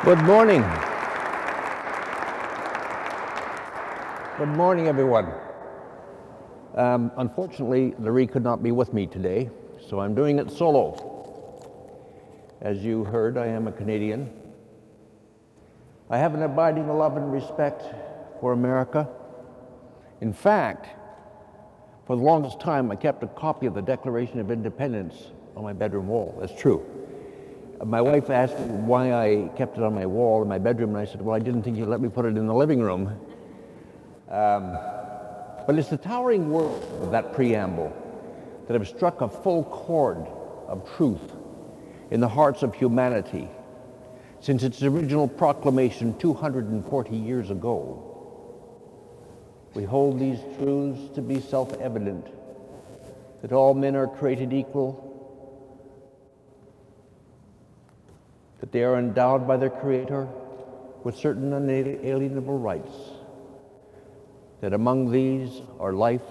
Good morning. Good morning, everyone. Unfortunately, Larry could not be with me today, so I'm doing it solo. As you heard, I am a Canadian. I have an abiding love and respect for America. In fact, for the longest time, I kept a copy of the Declaration of Independence on my bedroom wall. That's true. My wife asked me why I kept it on my wall in my bedroom, and I said, well, I didn't think you'd let me put it in the living room. But it's the towering words of that preamble that have struck a full chord of truth in the hearts of humanity since its original proclamation 240 years ago. We hold these truths to be self-evident, that all men are created equal, that they are endowed by their Creator with certain unalienable rights, that among these are life,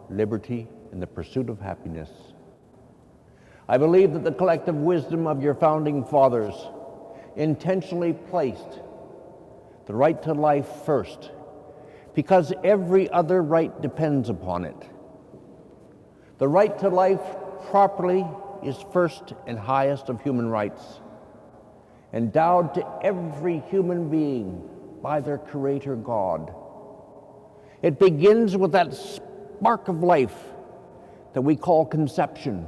liberty, and the pursuit of happiness. I believe that the collective wisdom of your founding fathers intentionally placed the right to life first, because every other right depends upon it. The right to life properly is first and highest of human rights, endowed to every human being by their Creator God. It begins with that spark of life that we call conception.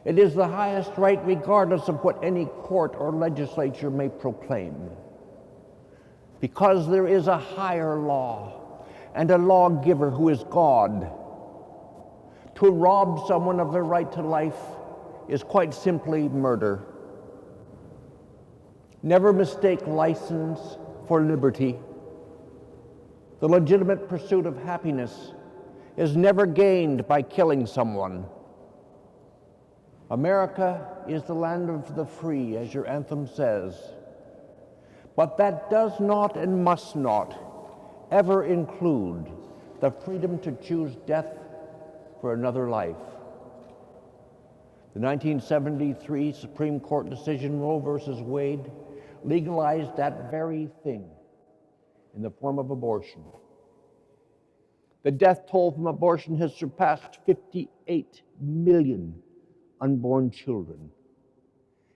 It is the highest right regardless of what any court or legislature may proclaim, because there is a higher law and a lawgiver who is God. To rob someone of their right to life is quite simply murder. Never mistake license for liberty. The legitimate pursuit of happiness is never gained by killing someone. America is the land of the free, as your anthem says. But that does not and must not ever include the freedom to choose death for another life. The 1973 Supreme Court decision, Roe versus Wade, legalized that very thing in the form of abortion. The death toll from abortion has surpassed 58 million unborn children.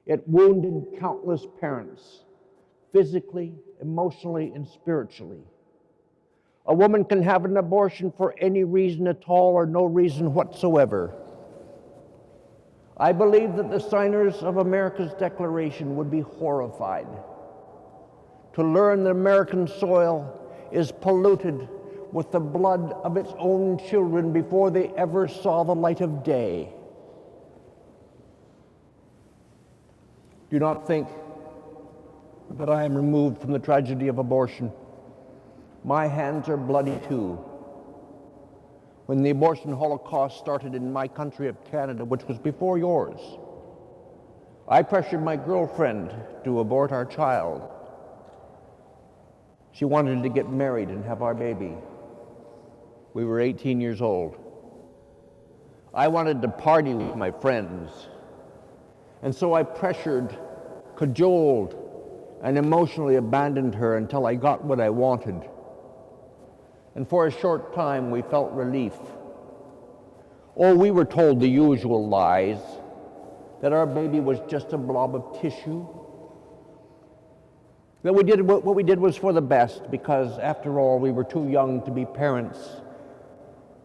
It wounded countless parents, physically, emotionally, and spiritually. A woman can have an abortion for any reason at all or no reason whatsoever. I believe that the signers of America's Declaration would be horrified to learn that American soil is polluted with the blood of its own children before they ever saw the light of day. Do not think that I am removed from the tragedy of abortion. My hands are bloody too. When the abortion holocaust started in my country of Canada, which was before yours, I pressured my girlfriend to abort our child. She wanted to get married and have our baby. We were 18 years old. I wanted to party with my friends. And so I pressured, cajoled, and emotionally abandoned her until I got what I wanted. And for a short time, we felt relief. Or we were told the usual lies, that our baby was just a blob of tissue, that what we did was for the best, because after all, we were too young to be parents,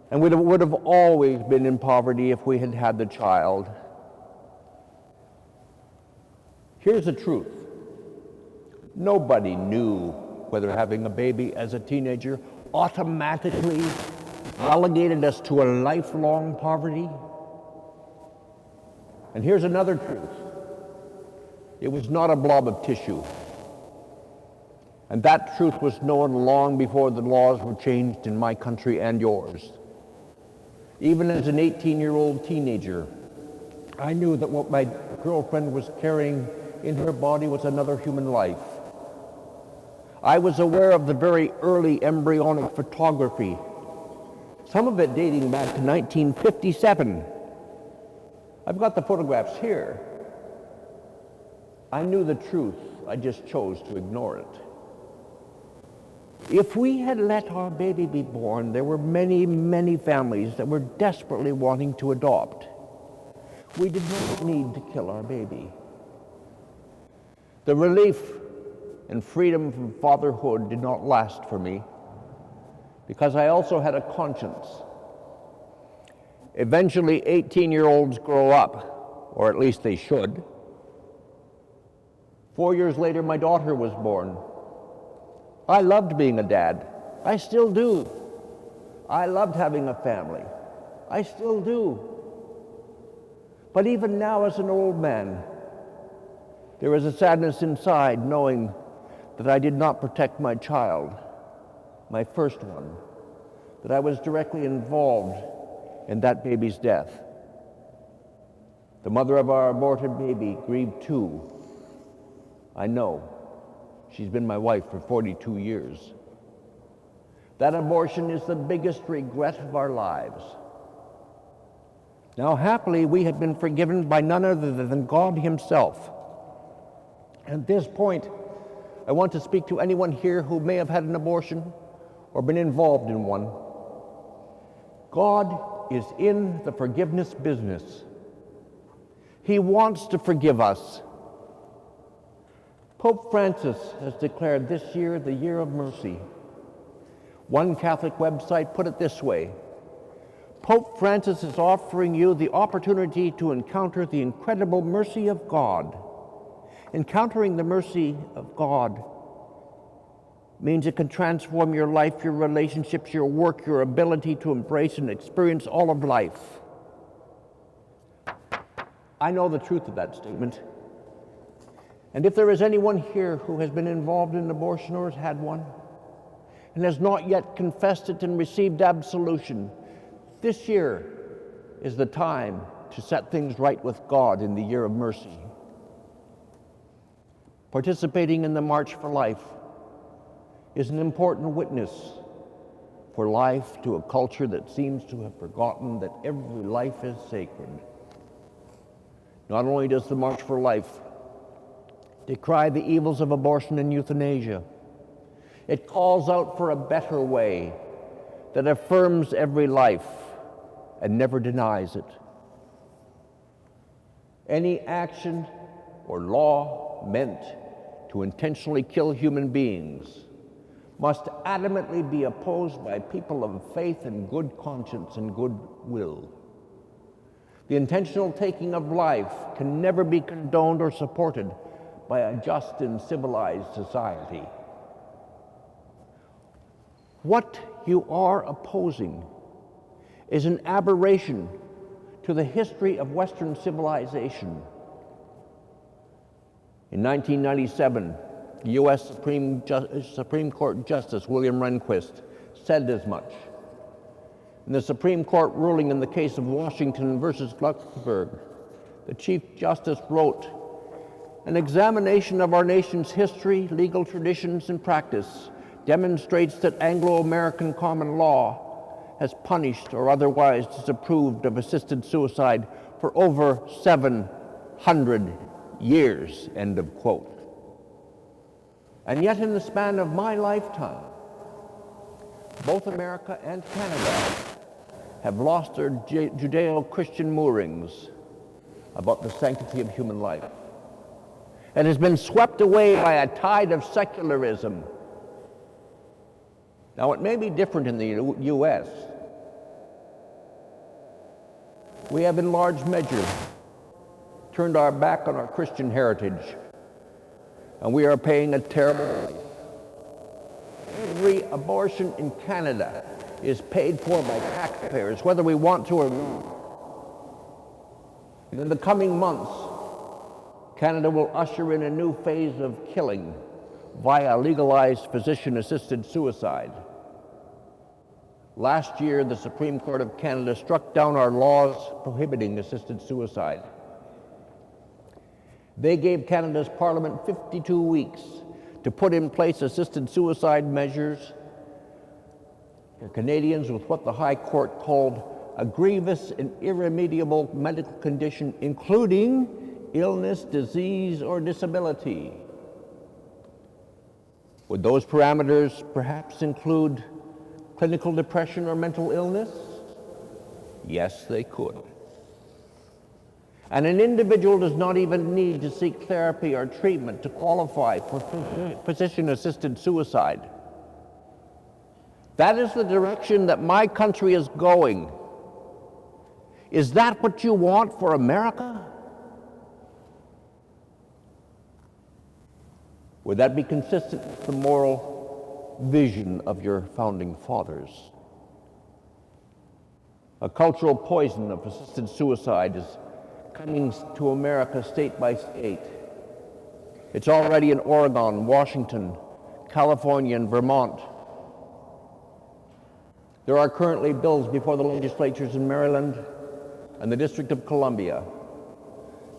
and we would have always been in poverty if we had had the child. Here's the truth. Nobody knew whether having a baby as a teenager automatically relegated us to a lifelong poverty. And here's another truth. It was not a blob of tissue. And that truth was known long before the laws were changed in my country and yours. Even as an 18-year-old teenager, I knew that what my girlfriend was carrying in her body was another human life. I was aware of the very early embryonic photography, some of it dating back to 1957. I've got the photographs here. I knew the truth I just chose to ignore it. If we had let our baby be born, there were many, many families that were desperately wanting to adopt. We did not need to kill our baby. The relief and freedom from fatherhood did not last for me, because I also had a conscience. Eventually, 18-year-olds grow up, or at least they should. 4 years later, my daughter was born. I loved being a dad. I still do. I loved having a family. I still do. But even now, as an old man, there is a sadness inside knowing that I did not protect my child, my first one, that I was directly involved in that baby's death. The mother of our aborted baby grieved too. I know. She's been my wife for 42 years. That abortion is the biggest regret of our lives. Now, happily, we have been forgiven by none other than God Himself. At this point, I want to speak to anyone here who may have had an abortion or been involved in one. God is in the forgiveness business. He wants to forgive us. Pope Francis has declared this year the year of mercy. One Catholic website put it this way: Pope Francis is offering you the opportunity to encounter the incredible mercy of God. Encountering the mercy of God means it can transform your life, your relationships, your work, your ability to embrace and experience all of life. I know the truth of that statement. And if there is anyone here who has been involved in an abortion or has had one and has not yet confessed it and received absolution, this year is the time to set things right with God in the year of mercy. Participating in the March for Life is an important witness for life to a culture that seems to have forgotten that every life is sacred. Not only does the March for Life decry the evils of abortion and euthanasia, it calls out for a better way that affirms every life and never denies it. Any action or law meant to intentionally kill human beings must adamantly be opposed by people of faith and good conscience and good will. The intentional taking of life can never be condoned or supported by a just and civilized society. What you are opposing is an aberration to the history of Western civilization. In 1997, U.S. Supreme Court Justice William Rehnquist said as much. In the Supreme Court ruling in the case of Washington versus Luxembourg, the Chief Justice wrote, "An examination of our nation's history, legal traditions, and practice demonstrates that Anglo-American common law has punished or otherwise disapproved of assisted suicide for over 700 years," end of quote. And yet in the span of my lifetime, both America and Canada have lost their Judeo-Christian moorings about the sanctity of human life. It has been swept away by a tide of secularism. Now, it may be different in the U.S. We have in large measure turned our back on our Christian heritage, and we are paying a terrible price. Every abortion in Canada is paid for by taxpayers, whether we want to or not. And in the coming months, Canada will usher in a new phase of killing via legalized physician-assisted suicide. Last year, the Supreme Court of Canada struck down our laws prohibiting assisted suicide. They gave Canada's Parliament 52 weeks to put in place assisted suicide measures for Canadians with what the High Court called a grievous and irremediable medical condition, including illness, disease, or disability. Would those parameters perhaps include clinical depression or mental illness? Yes, they could. And an individual does not even need to seek therapy or treatment to qualify for physician-assisted suicide. That is the direction that my country is going. Is that what you want for America? Would that be consistent with the moral vision of your founding fathers? A cultural poison of assisted suicide is coming to America state by state. It's already in Oregon, Washington, California, and Vermont. There are currently bills before the legislatures in Maryland and the District of Columbia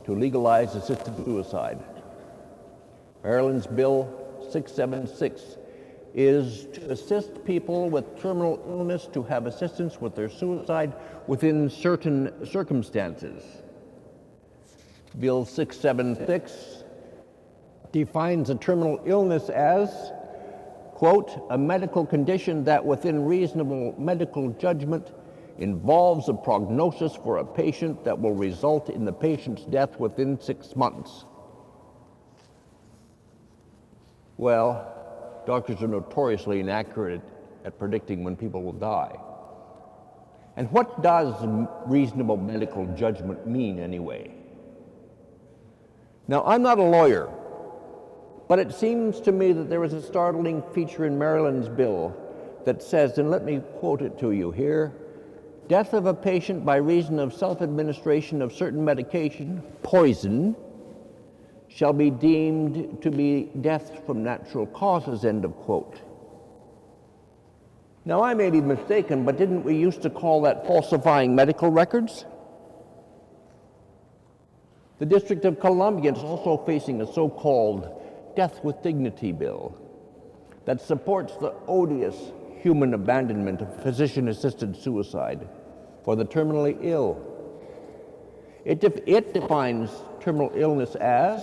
to legalize assisted suicide. Maryland's Bill 676 is to assist people with terminal illness to have assistance with their suicide within certain circumstances. Bill 676 defines a terminal illness as, quote, a medical condition that within reasonable medical judgment involves a prognosis for a patient that will result in the patient's death within 6 months. Well, doctors are notoriously inaccurate at predicting when people will die. And what does reasonable medical judgment mean anyway? Now, I'm not a lawyer, but it seems to me that there is a startling feature in Maryland's bill that says, and let me quote it to you here, death of a patient by reason of self-administration of certain medication, poison, shall be deemed to be death from natural causes, end of quote. Now, I may be mistaken, but didn't we used to call that falsifying medical records? The District of Columbia is also facing a so-called death with dignity bill that supports the odious human abandonment of physician-assisted suicide for the terminally ill. It defines terminal illness as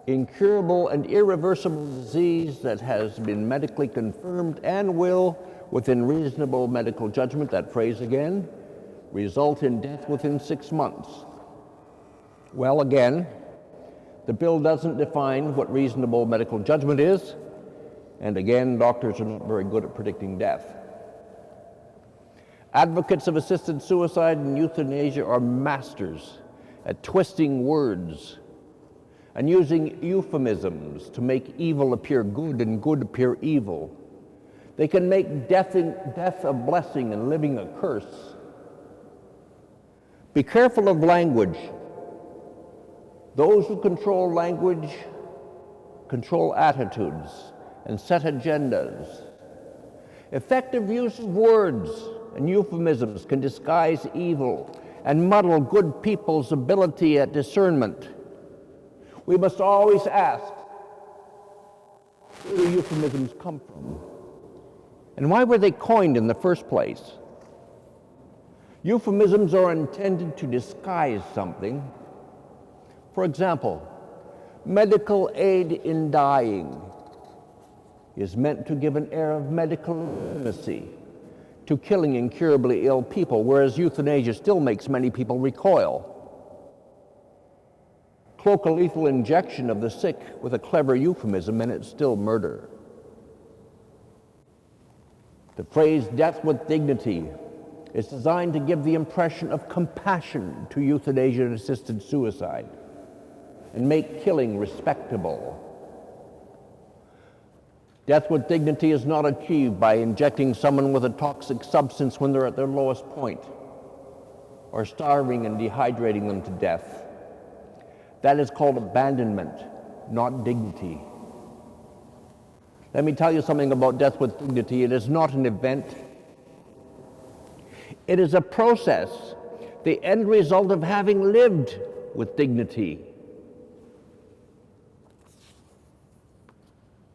incurable and irreversible disease that has been medically confirmed and will, within reasonable medical judgment, that phrase again, result in death within 6 months. Well, again, the bill doesn't define what reasonable medical judgment is, and again, doctors are not very good at predicting death. Advocates of assisted suicide and euthanasia are masters at twisting words and using euphemisms to make evil appear good and good appear evil. They can make death a blessing and living a curse. Be careful of language. Those who control language control attitudes and set agendas. Effective use of words and euphemisms can disguise evil and muddle good people's ability at discernment. We must always ask, where do euphemisms come from? And why were they coined in the first place? Euphemisms are intended to disguise something. For example, medical aid in dying is meant to give an air of medical legitimacy to killing incurably ill people, whereas euthanasia still makes many people recoil. Cloak a lethal injection of the sick with a clever euphemism and it's still murder. The phrase death with dignity is designed to give the impression of compassion to euthanasia-assisted suicide and make killing respectable. Death with dignity is not achieved by injecting someone with a toxic substance when they're at their lowest point, or starving and dehydrating them to death. That is called abandonment, not dignity. Let me tell you something about death with dignity. It is not an event. It is a process, the end result of having lived with dignity.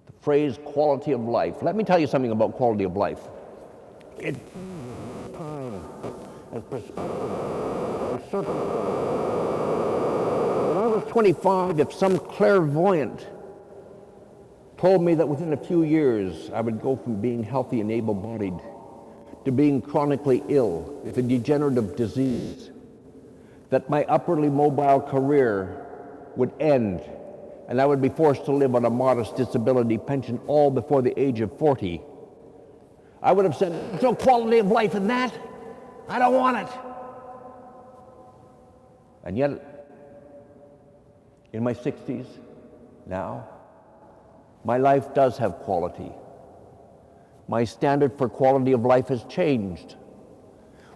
The phrase quality of life. Let me tell you something about quality of life. When I was 25, if some clairvoyant told me that within a few years I would go from being healthy and able-bodied to being chronically ill with a degenerative disease, that my upwardly mobile career would end and I would be forced to live on a modest disability pension all before the age of 40. I would have said, there's no quality of life in that. I don't want it. And yet, in my 60s now, my life does have quality. My standard for quality of life has changed.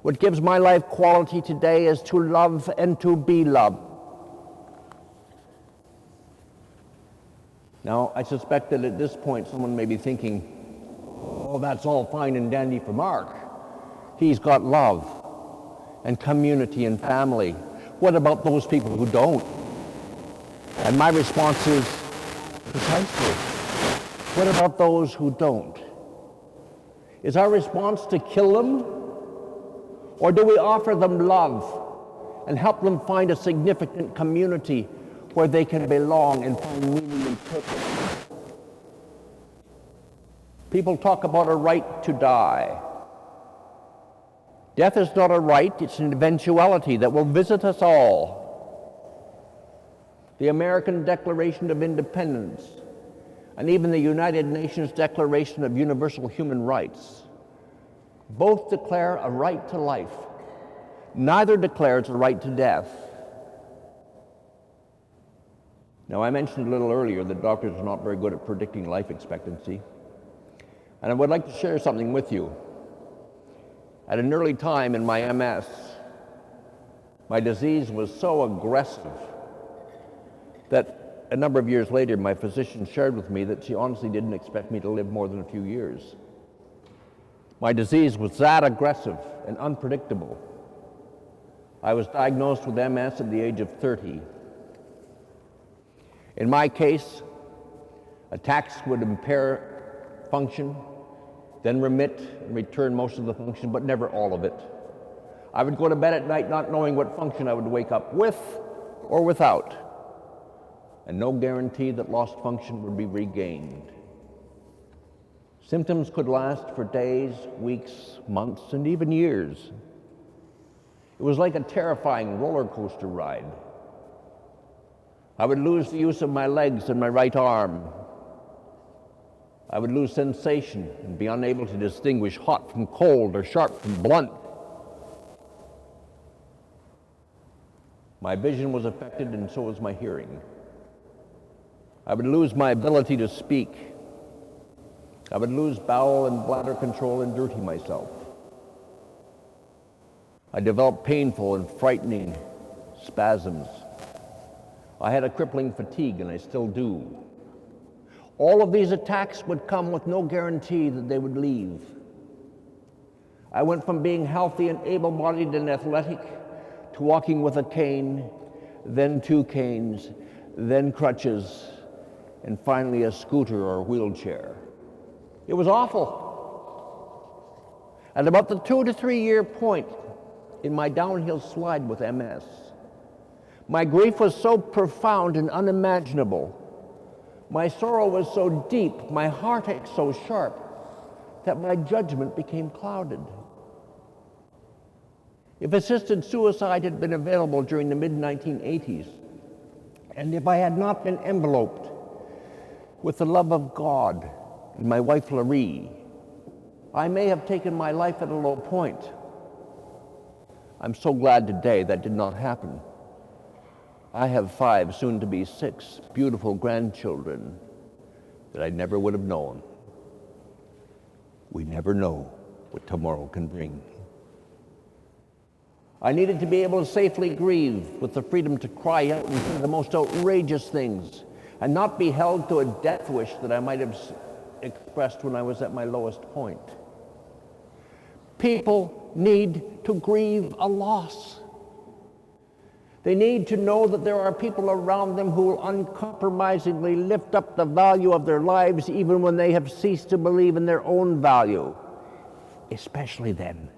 What gives my life quality today is to love and to be loved. Now, I suspect that at this point someone may be thinking, oh, that's all fine and dandy for Mark. He's got love and community and family. What about those people who don't? And my response is, precisely. What about those who don't? Is our response to kill them? Or do we offer them love and help them find a significant community where they can belong and find meaning and purpose? People talk about a right to die. Death is not a right, it's an eventuality that will visit us all. The American Declaration of Independence and even the United Nations Declaration of Universal Human Rights both declare a right to life. Neither declares a right to death. Now, I mentioned a little earlier that doctors are not very good at predicting life expectancy. And I would like to share something with you. At an early time in my MS, my disease was so aggressive that a number of years later, my physician shared with me that she honestly didn't expect me to live more than a few years. My disease was that aggressive and unpredictable. I was diagnosed with MS at the age of 30. In my case, attacks would impair function, then remit and return most of the function, but never all of it. I would go to bed at night not knowing what function I would wake up with or without, and no guarantee that lost function would be regained. Symptoms could last for days, weeks, months, and even years. It was like a terrifying roller coaster ride. I would lose the use of my legs and my right arm. I would lose sensation and be unable to distinguish hot from cold or sharp from blunt. My vision was affected, and so was my hearing. I would lose my ability to speak. I would lose bowel and bladder control and dirty myself. I developed painful and frightening spasms. I had a crippling fatigue, and I still do. All of these attacks would come with no guarantee that they would leave. I went from being healthy and able-bodied and athletic to walking with a cane, then 2 canes, then crutches, and finally a scooter or wheelchair. It was awful. At about the 2 to 3 year point in my downhill slide with MS, my grief was so profound and unimaginable. My sorrow was so deep, my heartache so sharp, that my judgment became clouded. If assisted suicide had been available during the mid-1980s, and if I had not been enveloped with the love of God and my wife Laree, I may have taken my life at a low point. I'm so glad today that did not happen. I have 5, soon to be 6, beautiful grandchildren that I never would have known. We never know what tomorrow can bring. I needed to be able to safely grieve with the freedom to cry out and say the most outrageous things and not be held to a death wish that I might have expressed when I was at my lowest point. People need to grieve a loss. They need to know that there are people around them who will uncompromisingly lift up the value of their lives even when they have ceased to believe in their own value, especially then.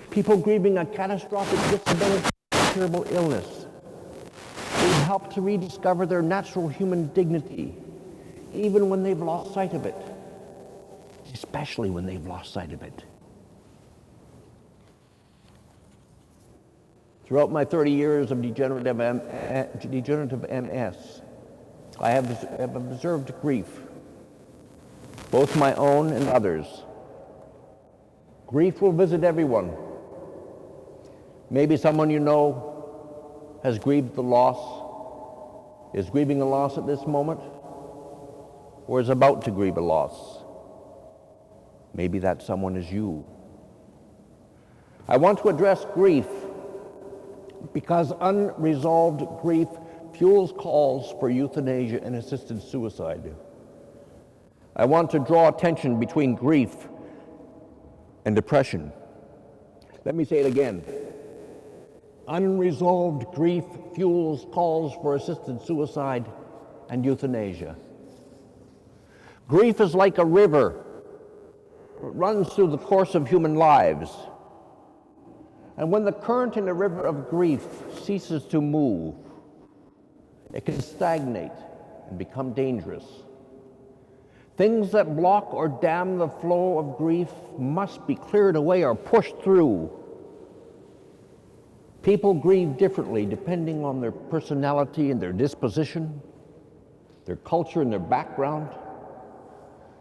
People grieving a catastrophic disability or incurable illness need help to rediscover their natural human dignity even when they've lost sight of it, especially when they've lost sight of it. Throughout my 30 years of degenerative MS, I have observed grief, both my own and others. Grief will visit everyone. Maybe someone you know has grieved the loss, is grieving a loss at this moment, or is about to grieve a loss. Maybe that someone is you. I want to address grief because unresolved grief fuels calls for euthanasia and assisted suicide. I want to draw attention between grief and depression. Let me say it again. Unresolved grief fuels calls for assisted suicide and euthanasia. Grief is like a river. It runs through the course of human lives. And when the current in a river of grief ceases to move, it can stagnate and become dangerous. Things that block or dam the flow of grief must be cleared away or pushed through. People grieve differently depending on their personality and their disposition, their culture and their background,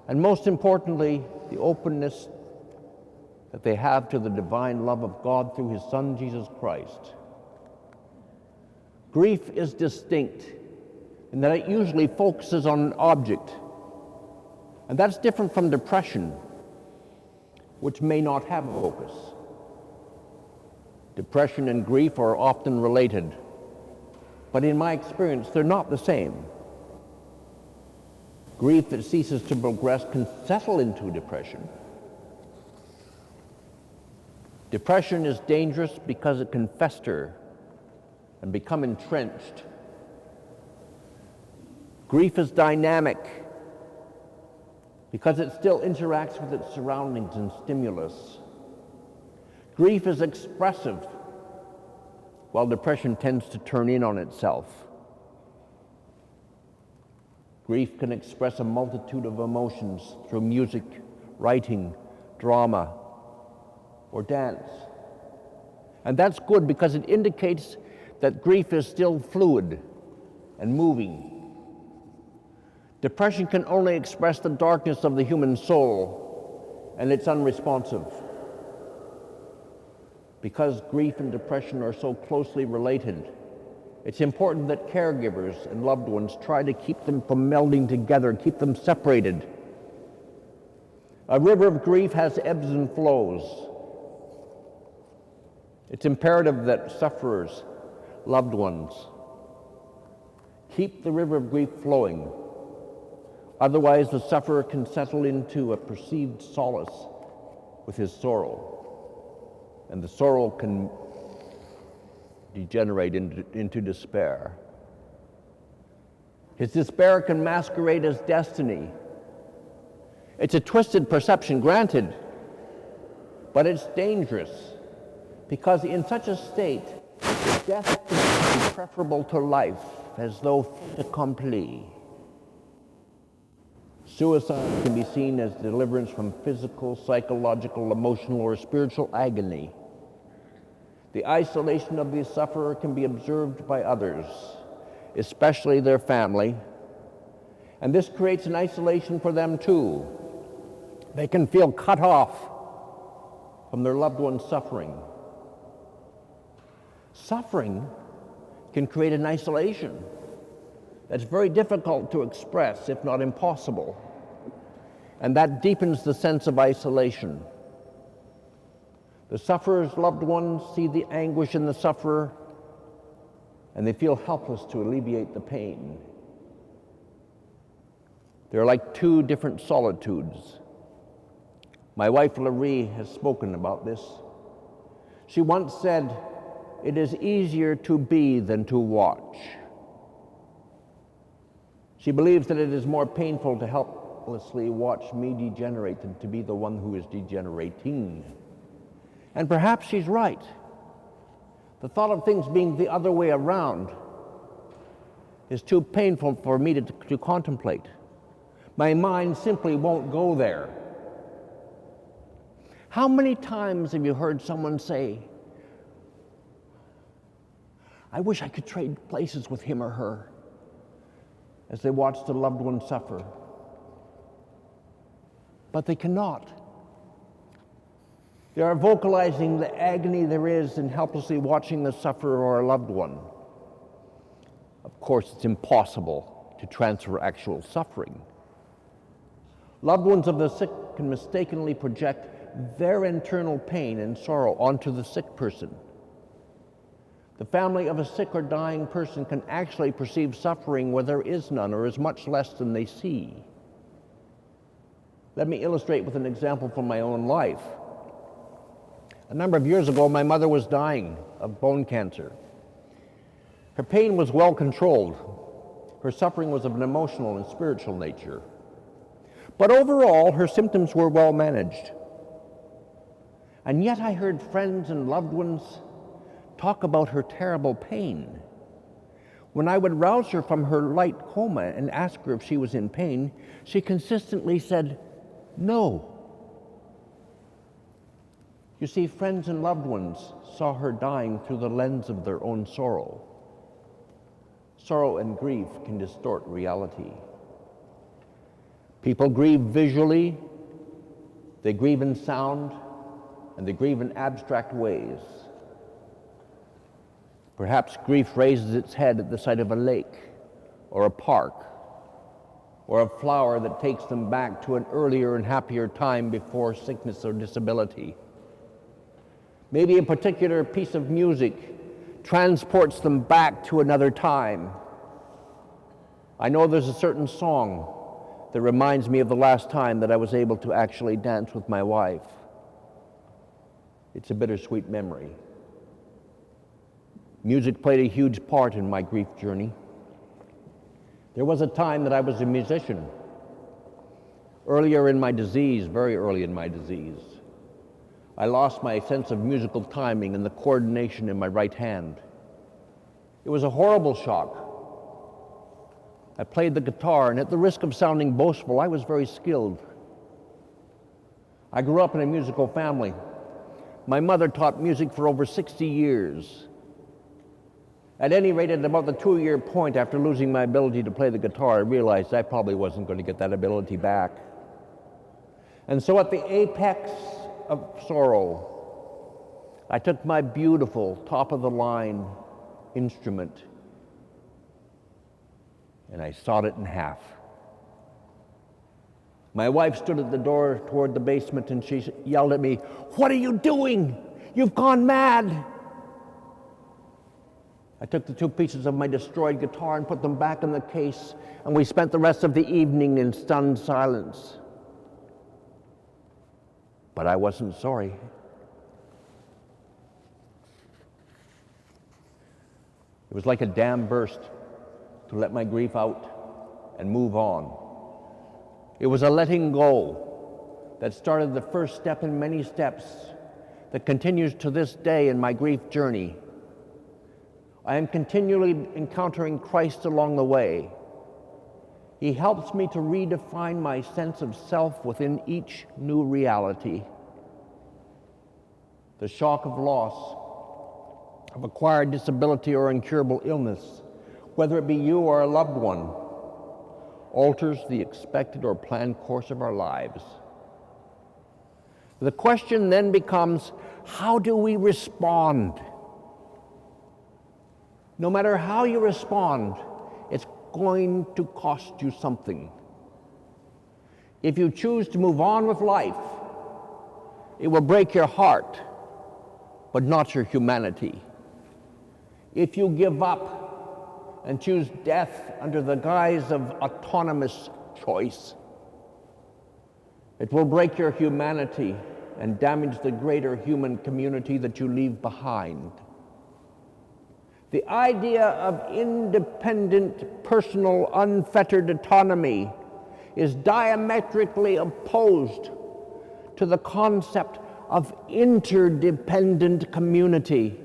and most importantly, the openness that they have to the divine love of God through His Son, Jesus Christ. Grief is distinct in that it usually focuses on an object, and that's different from depression, which may not have a focus. Depression and grief are often related, but in my experience, they're not the same. Grief that ceases to progress can settle into depression. Depression is dangerous because it can fester and become entrenched. Grief is dynamic because it still interacts with its surroundings and stimulus. Grief is expressive, while depression tends to turn in on itself. Grief can express a multitude of emotions through music, writing, drama, or dance. And that's good because it indicates that grief is still fluid and moving. Depression can only express the darkness of the human soul, and it's unresponsive. Because grief and depression are so closely related, it's important that caregivers and loved ones try to keep them from melding together, keep them separated. A river of grief has ebbs and flows. It's imperative that sufferers, loved ones, keep the river of grief flowing. Otherwise, the sufferer can settle into a perceived solace with his sorrow, and the sorrow can degenerate into despair. His despair can masquerade as destiny. It's a twisted perception, granted, but it's dangerous because in such a state, death is preferable to life, as though fait accompli. Suicide can be seen as deliverance from physical, psychological, emotional, or spiritual agony. The isolation of the sufferer can be observed by others, especially their family, and this creates an isolation for them too. They can feel cut off from their loved one's suffering. Suffering can create an isolation that's very difficult to express, if not impossible, and that deepens the sense of isolation. The sufferer's loved ones see the anguish in the sufferer, and they feel helpless to alleviate the pain. They're like two different solitudes. My wife, Laree, has spoken about this. She once said, "It is easier to be than to watch." She believes that it is more painful to helplessly watch me degenerate than to be the one who is degenerating. And perhaps she's right. The thought of things being the other way around is too painful for me to contemplate. My mind simply won't go there. How many times have you heard someone say, I wish I could trade places with him or her, as they watch the loved one suffer? But they cannot. They are vocalizing the agony there is in helplessly watching the sufferer or a loved one. Of course, it's impossible to transfer actual suffering. Loved ones of the sick can mistakenly project their internal pain and sorrow onto the sick person. The family of a sick or dying person can actually perceive suffering where there is none or is much less than they see. Let me illustrate with an example from my own life. A number of years ago, my mother was dying of bone cancer. Her pain was well controlled. Her suffering was of an emotional and spiritual nature. But overall, her symptoms were well managed. And yet I heard friends and loved ones talk about her terrible pain. When I would rouse her from her light coma and ask her if she was in pain, she consistently said, no. You see, friends and loved ones saw her dying through the lens of their own sorrow. Sorrow and grief can distort reality. People grieve visually, they grieve in sound, and they grieve in abstract ways. Perhaps grief raises its head at the sight of a lake, or a park, or a flower that takes them back to an earlier and happier time before sickness or disability. Maybe a particular piece of music transports them back to another time. I know there's a certain song that reminds me of the last time that I was able to actually dance with my wife. It's a bittersweet memory. Music played a huge part in my grief journey. There was a time that I was a musician. Earlier in my disease, very early in my disease, I lost my sense of musical timing and the coordination in my right hand. It was a horrible shock. I played the guitar, and at the risk of sounding boastful, I was very skilled. I grew up in a musical family. My mother taught music for over 60 years. At any rate, at about the 2-year point after losing my ability to play the guitar, I realized I probably wasn't going to get that ability back. And so at the apex of sorrow, I took my beautiful, top-of-the-line instrument and I sawed it in half. My wife stood at the door toward the basement and she yelled at me, "What are you doing? You've gone mad!" I took the 2 pieces of my destroyed guitar and put them back in the case, and we spent the rest of the evening in stunned silence. But I wasn't sorry. It was like a dam burst to let my grief out and move on. It was a letting go that started the first step in many steps that continues to this day in my grief journey. I am continually encountering Christ along the way. He helps me to redefine my sense of self within each new reality. The shock of loss, of acquired disability or incurable illness, whether it be you or a loved one, alters the expected or planned course of our lives. The question then becomes, how do we respond? No matter how you respond, it's going to cost you something. If you choose to move on with life, it will break your heart, but not your humanity. If you give up and choose death under the guise of autonomous choice, it will break your humanity and damage the greater human community that you leave behind. The idea of independent, personal, unfettered autonomy is diametrically opposed to the concept of interdependent community.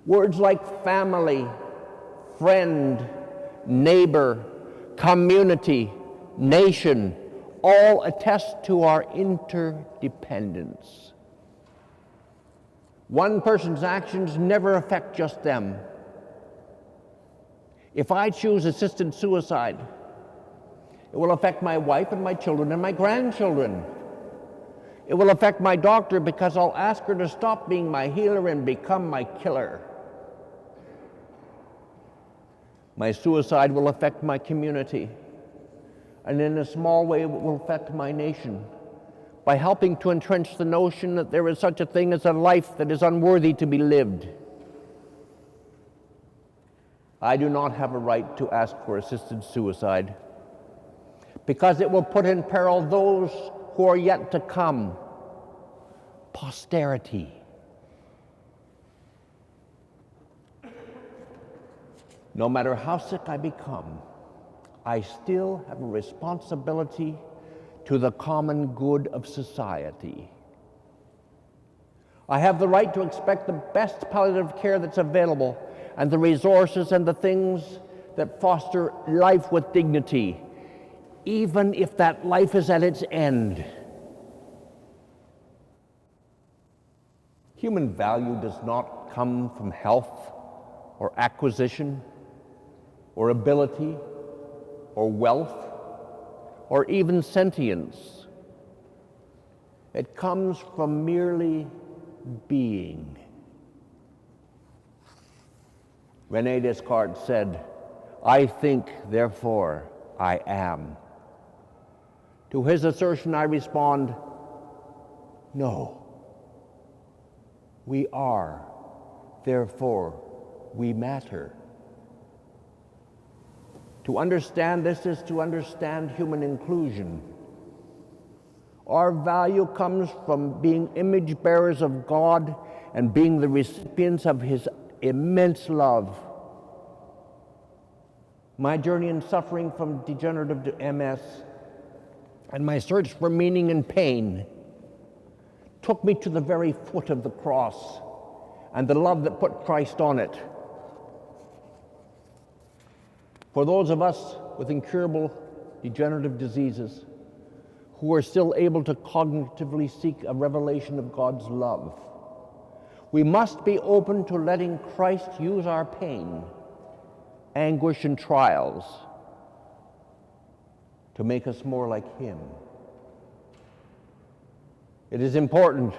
Words like family, friend, neighbor community, nation, all attest to our interdependence. One person's actions never affect just them. If I choose assisted suicide, it will affect my wife and my children and my grandchildren. It will affect my doctor because I'll ask her to stop being my healer and become my killer. My suicide will affect my community, and in a small way it will affect my nation by helping to entrench the notion that there is such a thing as a life that is unworthy to be lived. I do not have a right to ask for assisted suicide because it will put in peril those who are yet to come, posterity. No matter how sick I become, I still have a responsibility to the common good of society. I have the right to expect the best palliative care that's available and the resources and the things that foster life with dignity, even if that life is at its end. Human value does not come from health or acquisition or ability or wealth or even sentience. It comes from merely being. René Descartes said, "I think, therefore I am." To his assertion I respond, no. We are, therefore we matter. To understand this is to understand human inclusion. Our value comes from being image bearers of God and being the recipients of His immense love. My journey in suffering from degenerative MS and my search for meaning and pain took me to the very foot of the cross and the love that put Christ on it. For those of us with incurable degenerative diseases who are still able to cognitively seek a revelation of God's love, we must be open to letting Christ use our pain, anguish, and trials to make us more like Him. It is important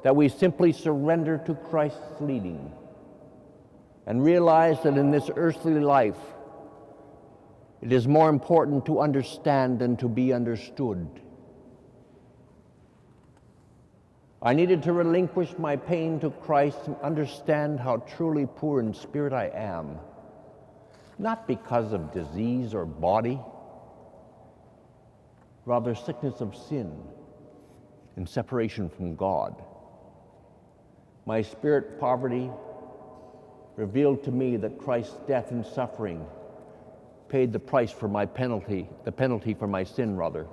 that we simply surrender to Christ's leading and realize that in this earthly life, it is more important to understand than to be understood. I needed to relinquish my pain to Christ and understand how truly poor in spirit I am, not because of disease or body, rather sickness of sin and separation from God. My spirit poverty revealed to me that Christ's death and suffering paid the price for my penalty, the penalty for my sin, rather.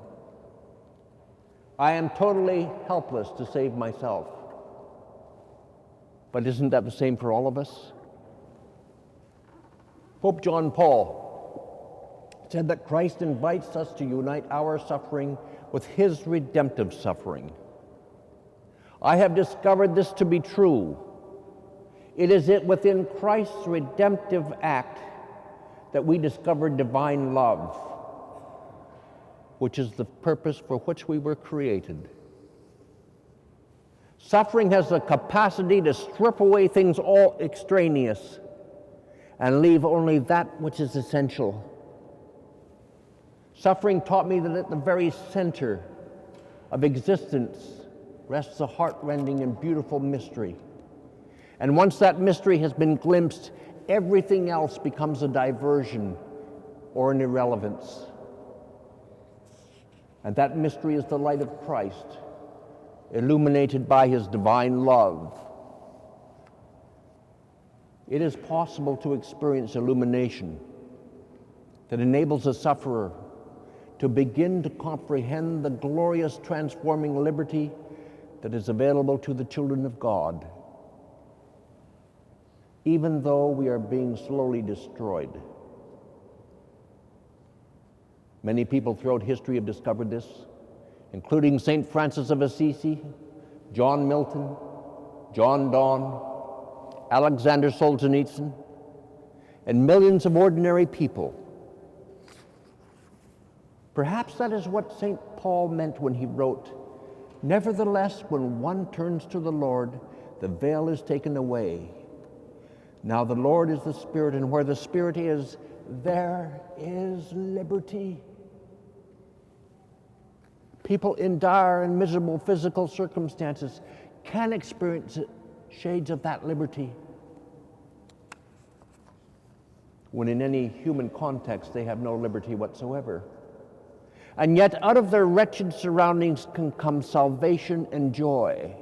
I am totally helpless to save myself. But isn't that the same for all of us? Pope John Paul said that Christ invites us to unite our suffering with His redemptive suffering. I have discovered this to be true. It is within Christ's redemptive act that we discover divine love, which is the purpose for which we were created. Suffering has the capacity to strip away things all extraneous and leave only that which is essential. Suffering taught me that at the very center of existence rests a heart-rending and beautiful mystery. And once that mystery has been glimpsed, everything else becomes a diversion or an irrelevance. And that mystery is the light of Christ, illuminated by His divine love. It is possible to experience illumination that enables a sufferer to begin to comprehend the glorious transforming liberty that is available to the children of God, even though we are being slowly destroyed. Many people throughout history have discovered this, including St. Francis of Assisi, John Milton, John Donne, Alexander Solzhenitsyn, and millions of ordinary people. Perhaps that is what St. Paul meant when he wrote, "Nevertheless, when one turns to the Lord, the veil is taken away. Now the Lord is the Spirit, and where the Spirit is, there is liberty." People in dire and miserable physical circumstances can experience shades of that liberty, when in any human context they have no liberty whatsoever. And yet out of their wretched surroundings can come salvation and joy.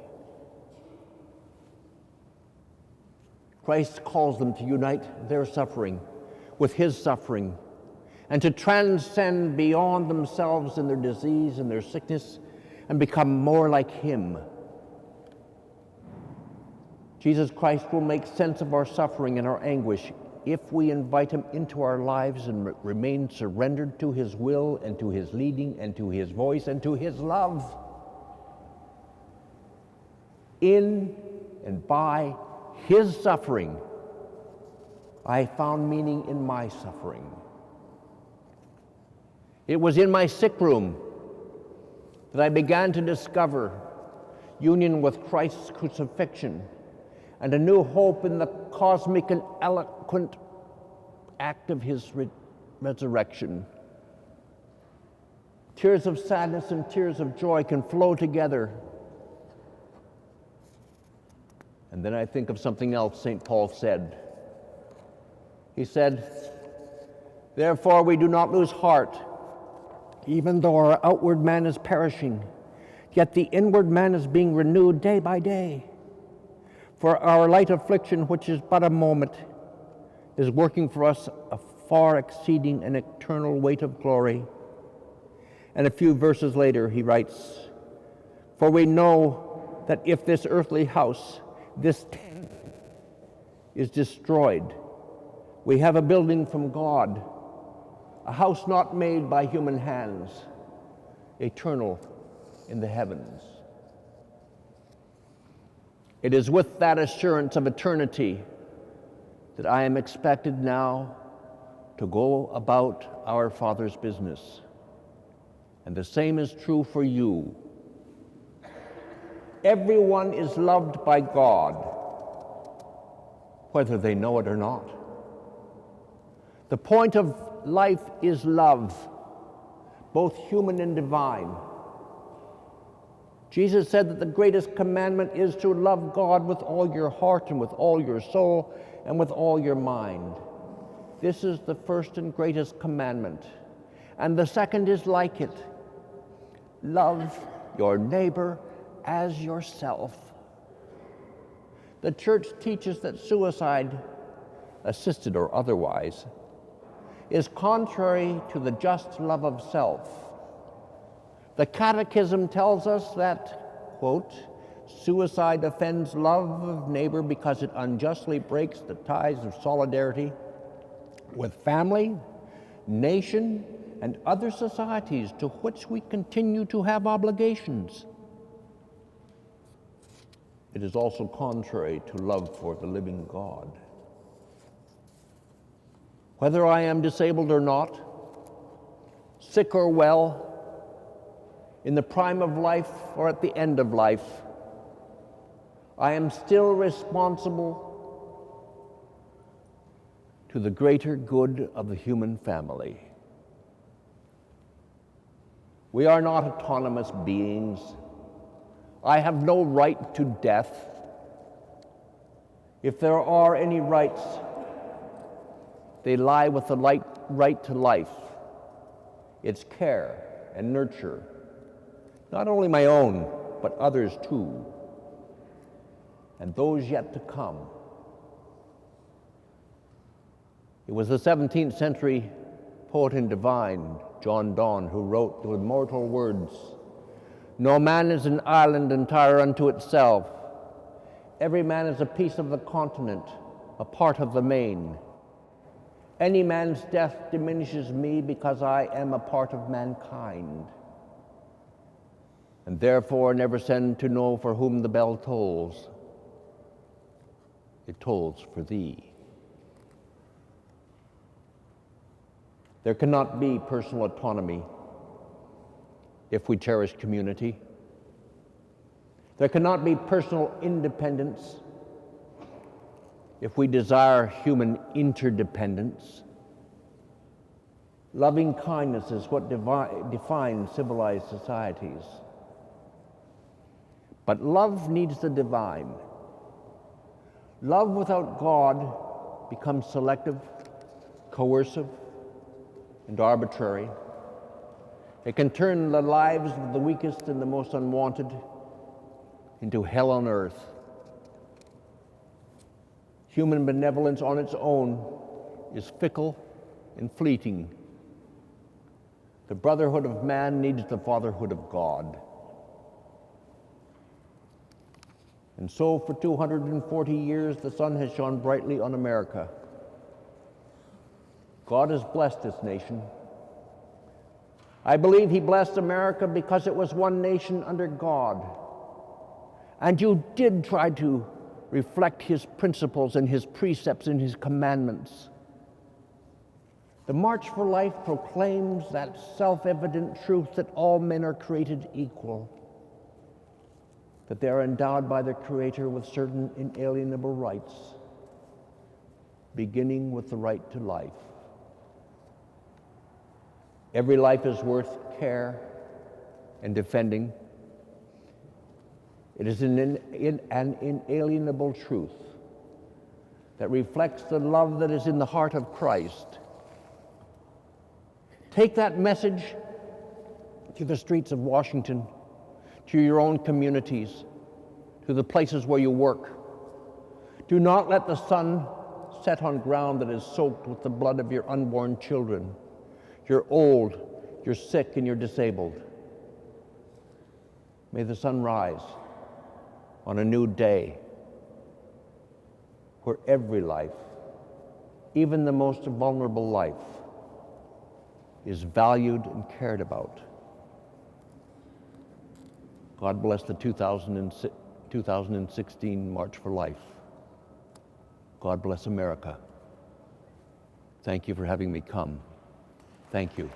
Christ calls them to unite their suffering with his suffering, and to transcend beyond themselves in their disease and their sickness and become more like him. Jesus Christ will make sense of our suffering and our anguish if we invite him into our lives and remain surrendered to his will and to his leading and to his voice and to his love. In and by his suffering, I found meaning in my suffering. It was in my sick room that I began to discover union with Christ's crucifixion and a new hope in the cosmic and eloquent act of his resurrection. Tears of sadness and tears of joy can flow together. And then I think of something else St. Paul said. He said, "Therefore we do not lose heart, even though our outward man is perishing, yet the inward man is being renewed day by day. For our light affliction, which is but a moment, is working for us a far exceeding and eternal weight of glory." And a few verses later he writes, "For we know that if this earthly house, this tent, is destroyed, we have a building from God, a house not made by human hands, eternal in the heavens." It is with that assurance of eternity that I am expected now to go about our Father's business. And the same is true for you. Everyone is loved by God, whether they know it or not. The point of life is love, both human and divine. Jesus said that the greatest commandment is to love God with all your heart and with all your soul and with all your mind. This is the first and greatest commandment. And the second is like it. Love your neighbor as yourself. The church teaches that suicide, assisted or otherwise, is contrary to the just love of self. The Catechism tells us that, quote, "Suicide offends love of neighbor because it unjustly breaks the ties of solidarity with family, nation, and other societies to which we continue to have obligations. It is also contrary to love for the living God." Whether I am disabled or not, sick or well, in the prime of life or at the end of life, I am still responsible to the greater good of the human family. We are not autonomous beings. I have no right to death. If there are any rights, they lie with the right to life, its care and nurture, not only my own, but others too, and those yet to come. It was the 17th century poet and divine, John Donne, who wrote the immortal words, "No man is an island entire unto itself. Every man is a piece of the continent, a part of the main. Any man's death diminishes me because I am a part of mankind, and therefore never send to know for whom the bell tolls. It tolls for thee. There cannot be personal autonomy if we cherish community. There cannot be personal independence if we desire human interdependence. Loving kindness is what defines civilized societies. But love needs the divine. Love without God becomes selective, coercive, and arbitrary. It can turn the lives of the weakest and the most unwanted into hell on earth. Human benevolence on its own is fickle and fleeting. The brotherhood of man needs the fatherhood of God. And so for 240 years, the sun has shone brightly on America. God has blessed this nation. I believe he blessed America because it was one nation under God. And you did try to reflect his principles and his precepts and his commandments. The March for Life proclaims that self-evident truth that all men are created equal, that they are endowed by their Creator with certain inalienable rights, beginning with the right to life. Every life is worth care and defending. It is an inalienable truth that reflects the love that is in the heart of Christ. Take that message to the streets of Washington, to your own communities, to the places where you work. Do not let the sun set on ground that is soaked with the blood of your unborn children. You're old, you're sick, and you're disabled. May the sun rise on a new day where every life, even the most vulnerable life, is valued and cared about. God bless the 2016 March for Life. God bless America. Thank you for having me come. Thank you.